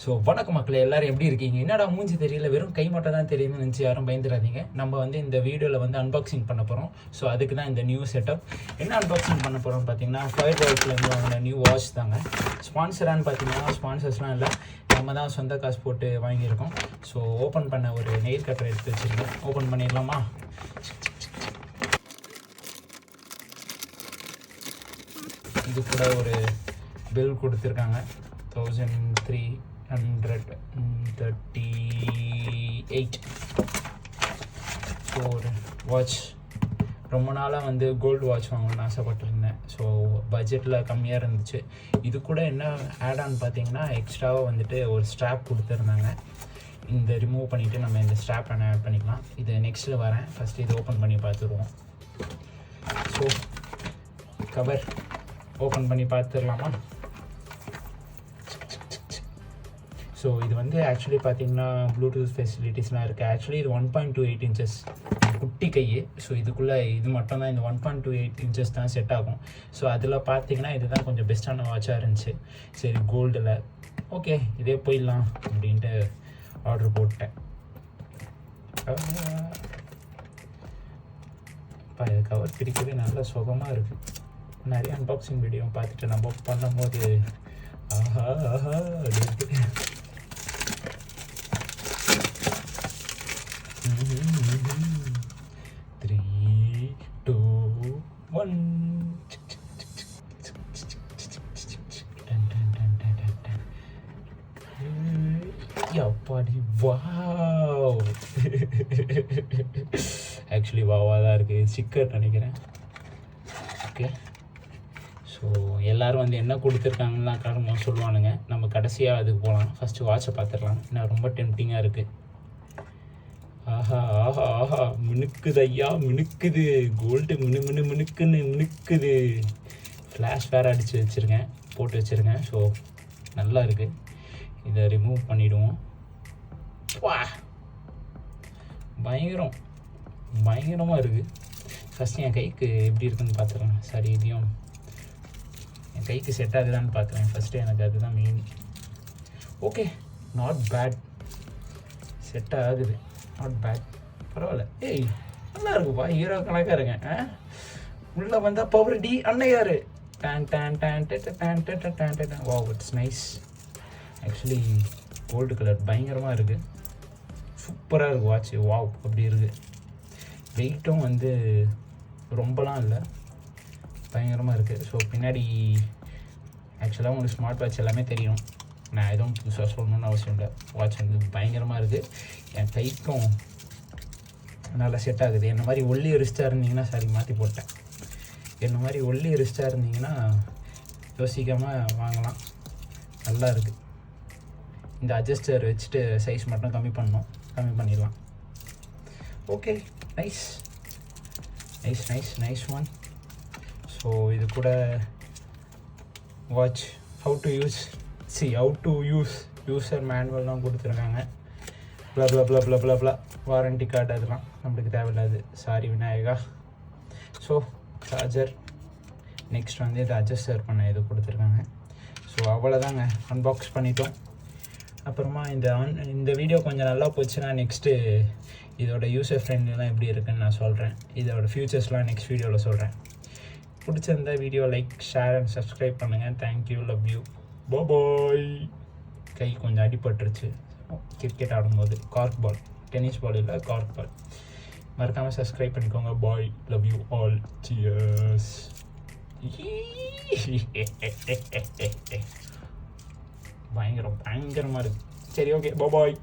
So வணக்கம் மக்களே, எல்லோரும் எப்படி இருக்கீங்க? என்னடா மூஞ்சி தெரியல, வெறும் கை மட்டும் தான் தெரியுதுன்னு நினச்சி யாரும் பயந்துடாதீங்க. நம்ம வந்து இந்த வீடியோவில் வந்து அன்பாக்சிங் பண்ண போகிறோம். ஸோ அதுக்கு தான் இந்த நியூ செட்டப். என்ன அன்பாக்சிங் பண்ண போகிறோம்னு பார்த்தீங்கன்னா, Fire-Bolttலேருந்து வாங்கின நியூ வாட்ச் தாங்க. ஸ்பான்சரானு பார்த்தீங்கன்னா ஸ்பான்சர்ஸ்லாம் இல்லை, நம்ம தான் சொந்த காசு போட்டு வாங்கியிருக்கோம். ஸோ ஓப்பன் பண்ண ஒரு நெயில் கட்டரை எடுத்து வச்சுருக்கேன். ஓப்பன் பண்ணிடலாமா? இது கூட ஒரு பில் கொடுத்துருக்காங்க, 1338 ஒரு வாட்ச். ரொம்ப நாளாக வந்து கோல்டு வாட்ச் வாங்கணும்னு ஆசைப்பட்டிருந்தேன். ஸோ பட்ஜெட்டில் கம்மியாக இருந்துச்சு. இது கூட என்ன ஆட் ஆன் பார்த்தீங்கன்னா, எக்ஸ்ட்ராவாக வந்துட்டு ஒரு ஸ்ட்ராப் கொடுத்துருந்தாங்க. இந்த ரிமூவ் பண்ணிவிட்டு நம்ம இந்த ஸ்ட்ராப் ஆட் பண்ணிக்கலாம். இது நெக்ஸ்ட்டில் வரேன். ஃபஸ்ட்டு இது ஓப்பன் பண்ணி பார்த்துருவோம். ஸோ கவர் ஓப்பன் பண்ணி பார்த்துடலாமா? ஸோ இது வந்து ஆக்சுவலி பார்த்தீங்கன்னா ப்ளூடூத் ஃபெசிலிட்டிஸ்லாம் இருக்குது. ஆக்சுவலி இது 1.28 inches குட்டி கை. ஸோ இதுக்குள்ளே இது மட்டும் தான், இந்த 1.28 inches தான் செட் ஆகும். ஸோ அதில் பார்த்தீங்கன்னா இதுதான் கொஞ்சம் பெஸ்ட்டான வாட்சாக இருந்துச்சு. சரி, கோல்டில் ஓகே இதே போயிடலாம் அப்படின்ட்டு ஆர்டர் போட்டேன். இது கவர் பிடிக்கவே நல்ல சுகமாக இருக்குது. நிறைய அன்பாக்சிங் வீடியோ பார்த்துட்டு நம்ம பண்ணும்போது ஆஹா ஆஹா அப்படின்னு 3, 2, 1 அப்பாடி வாவ். ஆக்சுவலி வாவாக தான் இருக்குது, ஸ்டிக்கர் நினைக்கிறேன். ஓகே, ஸோ எல்லோரும் வந்து என்ன கொடுத்துருக்காங்கன்னா காரணமாக சொல்லுவானுங்க. நம்ம கடைசியாக அதுக்கு போகலாம். ஃபஸ்ட்டு வாட்சை பார்த்துடலாம். இன்னும் ரொம்ப டெம்ப்டிங்காக இருக்குது. ஆஹா ஆஹா ஆஹா, மினுக்குது ஐயா, மினுக்குது. கோல்டு மினுக்குது. ஃப்ளாஷ் வேறு அடித்து வச்சுருக்கேன், போட்டு வச்சுருக்கேன். ஸோ நல்லா இருக்குது. இதை ரிமூவ் பண்ணிவிடுவோம். வா, பயங்கரமாக இருக்குது. ஃபஸ்ட்டு என் கைக்கு எப்படி இருக்குதுன்னு பார்த்துக்கலாம். சரி, இதையும் என் கைக்கு செட் ஆகுதான்னு பார்க்குறேன். ஃபஸ்ட்டு எனக்கு அதுதான் main. Okay, not bad, set ஆகுது, நாட் பேட், பரவாயில்ல. ஏய், நல்லா இருக்குப்பா, ஹீரோ கணக்காக இருக்கேன். உள்ளே வந்தால் பவர் டி அன்னையாரு வா, it's nice. Actually gold colour பயங்கரமாக இருக்குது, சூப்பராக இருக்குது வாட்ச். வாவ், அப்படி இருக்குது. வெயிட்டும் வந்து ரொம்பலாம் இல்லை, பயங்கரமாக இருக்குது. ஸோ பின்னாடி ஆக்சுவலாக உங்களுக்கு ஸ்மார்ட் வாட்ச் எல்லாமே தெரியும், நான் எதுவும் புதுசாக சொல்லணும்னு அவசியம் இல்லை. வாட்ச் வந்து பயங்கரமாக இருக்குது. என் கைக்கும் நல்லா செட் ஆகுது. என்ன மாதிரி ஒல்லி ரிஸ்ட்டாக இருந்தீங்கன்னா, சாரி மாற்றி போட்டேன், என்ன மாதிரி ஒல்லி ரிஸ்ட்டாக இருந்தீங்கன்னா யோசிக்காமல் வாங்கலாம். நல்லா இருக்குது. இந்த அட்ஜஸ்டர் வச்சுட்டு சைஸ் மட்டும் கம்மி பண்ணிடலாம். Okay, nice one. ஸோ இது கூட watch how to use user மேனுவல்லாம் கொடுத்துருக்காங்க. ப்ளா வாரண்டி கார்டு, அதெல்லாம் நம்மளுக்கு தேவையில்லாது. Sorry Vinayaka. So charger, next வந்து இதை அட்ஜஸ்டர் பண்ண இது கொடுத்துருக்காங்க. ஸோ அவ்வளோதாங்க, அன்பாக்ஸ் பண்ணிட்டோம். அப்புறமா இந்த வீடியோ கொஞ்சம் நல்லா போச்சுன்னா நெக்ஸ்ட்டு இதோட யூசர் ஃப்ரெண்ட்லாம் எப்படி இருக்குன்னு நான் சொல்கிறேன். இதோட ஃபியூச்சர்ஸ்லாம் நெக்ஸ்ட் வீடியோவில் சொல்கிறேன். பிடிச்சிருந்த video like, share and subscribe பண்ணுங்கள். Thank you, love you, bye. கை கொஞ்சம் அடிபட்டுருச்சு கிரிக்கெட் ஆடும்போது. கார்க் பால், டென்னிஸ் பால் இல்லை, கார்க் பால். மறக்காமல் சப்ஸ்கிரைப் பண்ணிக்கோங்க. பாய், லவ் யூ ஆல், சியர்ஸ். பயங்கரமாக இருக்குது. சரி, ஓகே, பாய்.